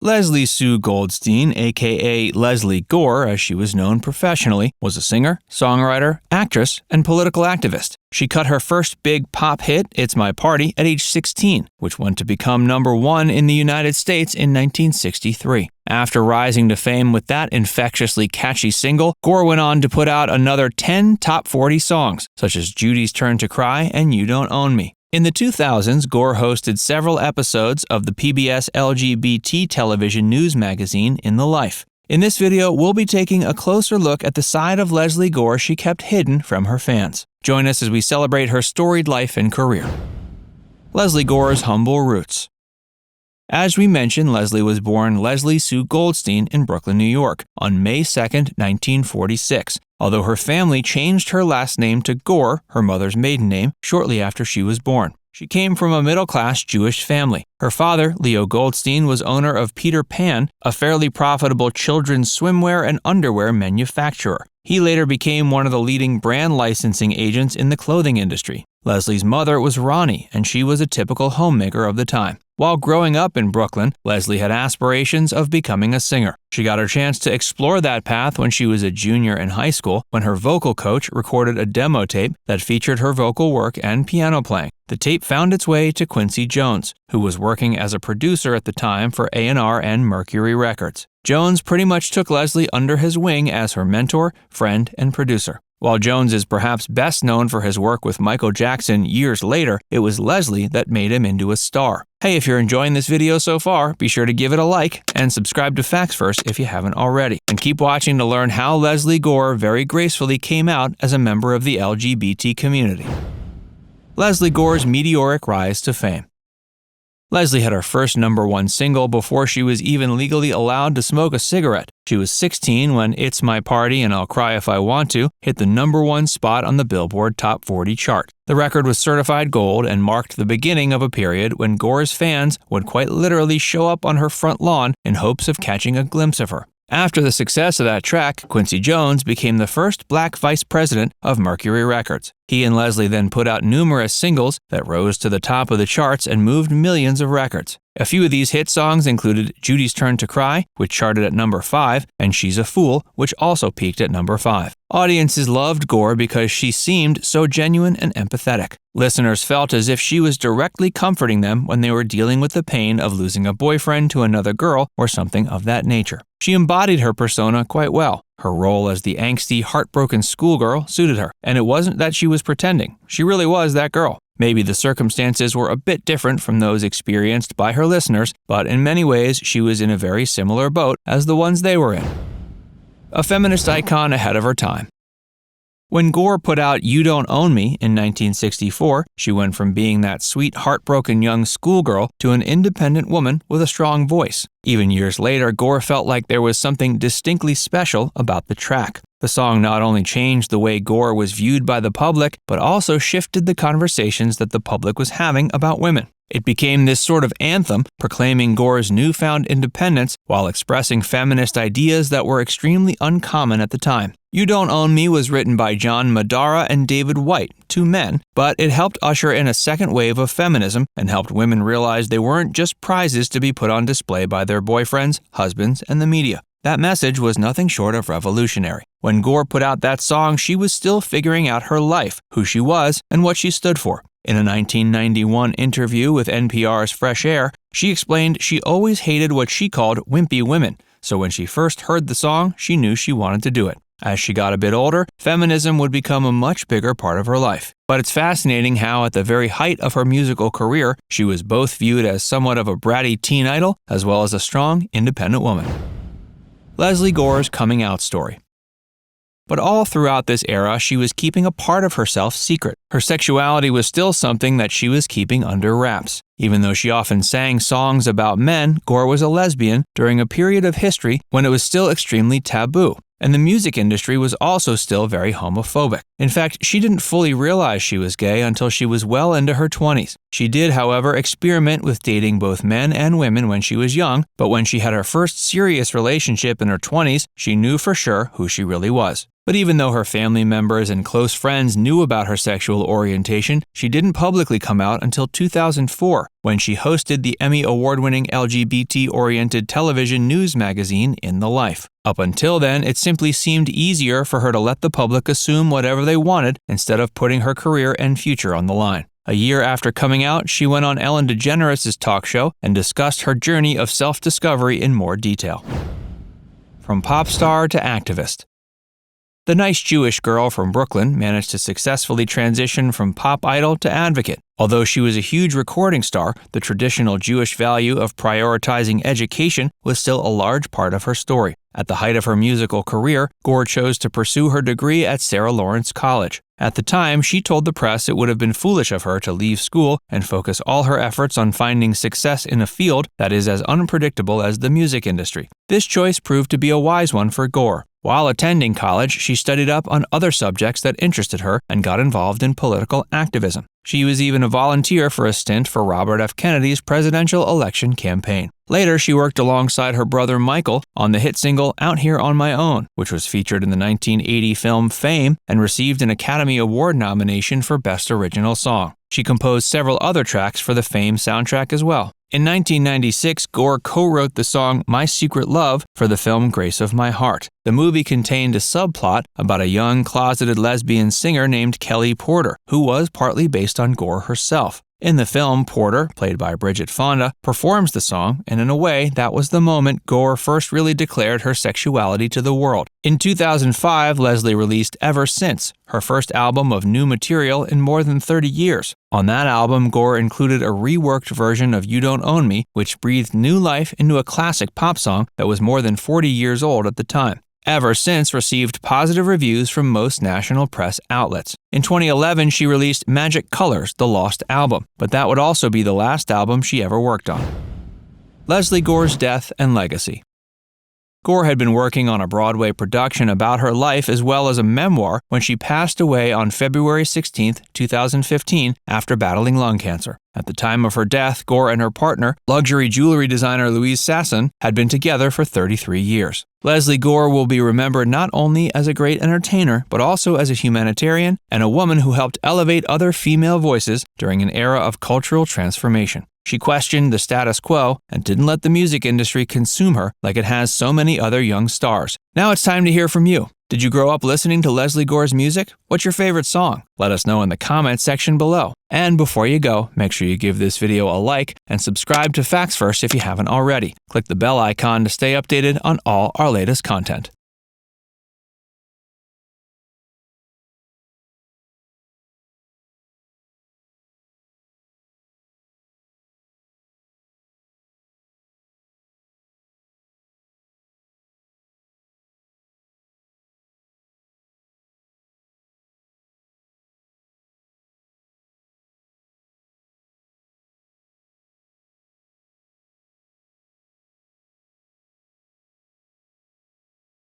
Lesley Sue Goldstein, aka Lesley Gore as she was known professionally, was a singer, songwriter, actress, and political activist. She cut her first big pop hit, It's My Party, at age 16, which went to become #1 in the United States in 1963. After rising to fame with that infectiously catchy single, Gore went on to put out another 10 top 40 songs, such as Judy's Turn to Cry and You Don't Own Me. In the 2000s, Gore hosted several episodes of the PBS LGBT television news magazine In the Life. In this video, we'll be taking a closer look at the side of Lesley Gore she kept hidden from her fans. Join us as we celebrate her storied life and career. Lesley Gore's humble roots. As we mentioned, Lesley was born Lesley Sue Goldstein in Brooklyn, New York, on May 2, 1946, although her family changed her last name to Gore, her mother's maiden name, shortly after she was born. She came from a middle-class Jewish family. Her father, Leo Goldstein, was owner of Peter Pan, a fairly profitable children's swimwear and underwear manufacturer. He later became one of the leading brand licensing agents in the clothing industry. Lesley's mother was Ronnie, and she was a typical homemaker of the time. While growing up in Brooklyn, Lesley had aspirations of becoming a singer. She got her chance to explore that path when she was a junior in high school, when her vocal coach recorded a demo tape that featured her vocal work and piano playing. The tape found its way to Quincy Jones, who was working as a producer at the time for A&R and Mercury Records. Jones pretty much took Lesley under his wing as her mentor, friend, and producer. While Jones is perhaps best known for his work with Michael Jackson years later, it was Lesley that made him into a star. Hey, if you're enjoying this video so far, be sure to give it a like and subscribe to Facts First if you haven't already. And keep watching to learn how Lesley Gore very gracefully came out as a member of the LGBT community. Lesley Gore's meteoric rise to fame. Lesley had her first #1 single before she was even legally allowed to smoke a cigarette. She was 16 when It's My Party and I'll Cry If I Want To hit the #1 spot on the Billboard Top 40 chart. The record was certified gold and marked the beginning of a period when Gore's fans would quite literally show up on her front lawn in hopes of catching a glimpse of her. After the success of that track, Quincy Jones became the first black vice president of Mercury Records. He and Lesley then put out numerous singles that rose to the top of the charts and moved millions of records. A few of these hit songs included Judy's Turn to Cry, which charted at #5, and She's a Fool, which also peaked at #5. Audiences loved Gore because she seemed so genuine and empathetic. Listeners felt as if she was directly comforting them when they were dealing with the pain of losing a boyfriend to another girl or something of that nature. She embodied her persona quite well. Her role as the angsty, heartbroken schoolgirl suited her, and it wasn't that she was pretending. She really was that girl. Maybe the circumstances were a bit different from those experienced by her listeners, but in many ways she was in a very similar boat as the ones they were in. A feminist icon ahead of her time. When Gore put out You Don't Own Me in 1964, she went from being that sweet, heartbroken young schoolgirl to an independent woman with a strong voice. Even years later, Gore felt like there was something distinctly special about the track. The song not only changed the way Gore was viewed by the public, but also shifted the conversations that the public was having about women. It became this sort of anthem, proclaiming Gore's newfound independence while expressing feminist ideas that were extremely uncommon at the time. You Don't Own Me was written by John Madara and David White, two men, but it helped usher in a second wave of feminism and helped women realize they weren't just prizes to be put on display by their boyfriends, husbands, and the media. That message was nothing short of revolutionary. When Gore put out that song, she was still figuring out her life, who she was, and what she stood for. In a 1991 interview with NPR's Fresh Air, she explained she always hated what she called wimpy women, so when she first heard the song, she knew she wanted to do it. As she got a bit older, feminism would become a much bigger part of her life. But it's fascinating how, at the very height of her musical career, she was both viewed as somewhat of a bratty teen idol, as well as a strong, independent woman. Lesley Gore's coming out story. But all throughout this era, she was keeping a part of herself secret. Her sexuality was still something that she was keeping under wraps. Even though she often sang songs about men, Gore was a lesbian during a period of history when it was still extremely taboo. And the music industry was also still very homophobic. In fact, she didn't fully realize she was gay until she was well into her 20s. She did, however, experiment with dating both men and women when she was young, but when she had her first serious relationship in her 20s, she knew for sure who she really was. But even though her family members and close friends knew about her sexual orientation, she didn't publicly come out until 2004, when she hosted the Emmy Award-winning LGBT-oriented television news magazine In the Life. Up until then, it simply seemed easier for her to let the public assume whatever they wanted instead of putting her career and future on the line. A year after coming out, she went on Ellen DeGeneres' talk show and discussed her journey of self-discovery in more detail. From pop star to activist. The nice Jewish girl from Brooklyn managed to successfully transition from pop idol to advocate. Although she was a huge recording star, the traditional Jewish value of prioritizing education was still a large part of her story. At the height of her musical career, Gore chose to pursue her degree at Sarah Lawrence College. At the time, she told the press it would have been foolish of her to leave school and focus all her efforts on finding success in a field that is as unpredictable as the music industry. This choice proved to be a wise one for Gore. While attending college, she studied up on other subjects that interested her and got involved in political activism. She was even a volunteer for a stint for Robert F. Kennedy's presidential election campaign. Later, she worked alongside her brother Michael on the hit single Out Here on My Own, which was featured in the 1980 film Fame and received an Academy Award nomination for Best Original Song. She composed several other tracks for the Fame soundtrack as well. In 1996, Gore co-wrote the song My Secret Love for the film Grace of My Heart. The movie contained a subplot about a young, closeted lesbian singer named Kelly Porter, who was partly based on Gore herself. In the film, Porter, played by Bridget Fonda, performs the song, and in a way, that was the moment Gore first really declared her sexuality to the world. In 2005, Lesley released Ever Since, her first album of new material in more than 30 years. On that album, Gore included a reworked version of You Don't Own Me, which breathed new life into a classic pop song that was more than 40 years old at the time. Ever Since received positive reviews from most national press outlets. In 2011, she released Magic Colors, the Lost Album, but that would also be the last album she ever worked on. Lesley Gore's death and legacy. Gore had been working on a Broadway production about her life as well as a memoir when she passed away on February 16, 2015, after battling lung cancer. At the time of her death, Gore and her partner, luxury jewelry designer Louise Sasson, had been together for 33 years. Lesley Gore will be remembered not only as a great entertainer, but also as a humanitarian and a woman who helped elevate other female voices during an era of cultural transformation. She questioned the status quo and didn't let the music industry consume her like it has so many other young stars. Now it's time to hear from you. Did you grow up listening to Lesley Gore's music? What's your favorite song? Let us know in the comments section below. And before you go, make sure you give this video a like and subscribe to Facts First if you haven't already. Click the bell icon to stay updated on all our latest content.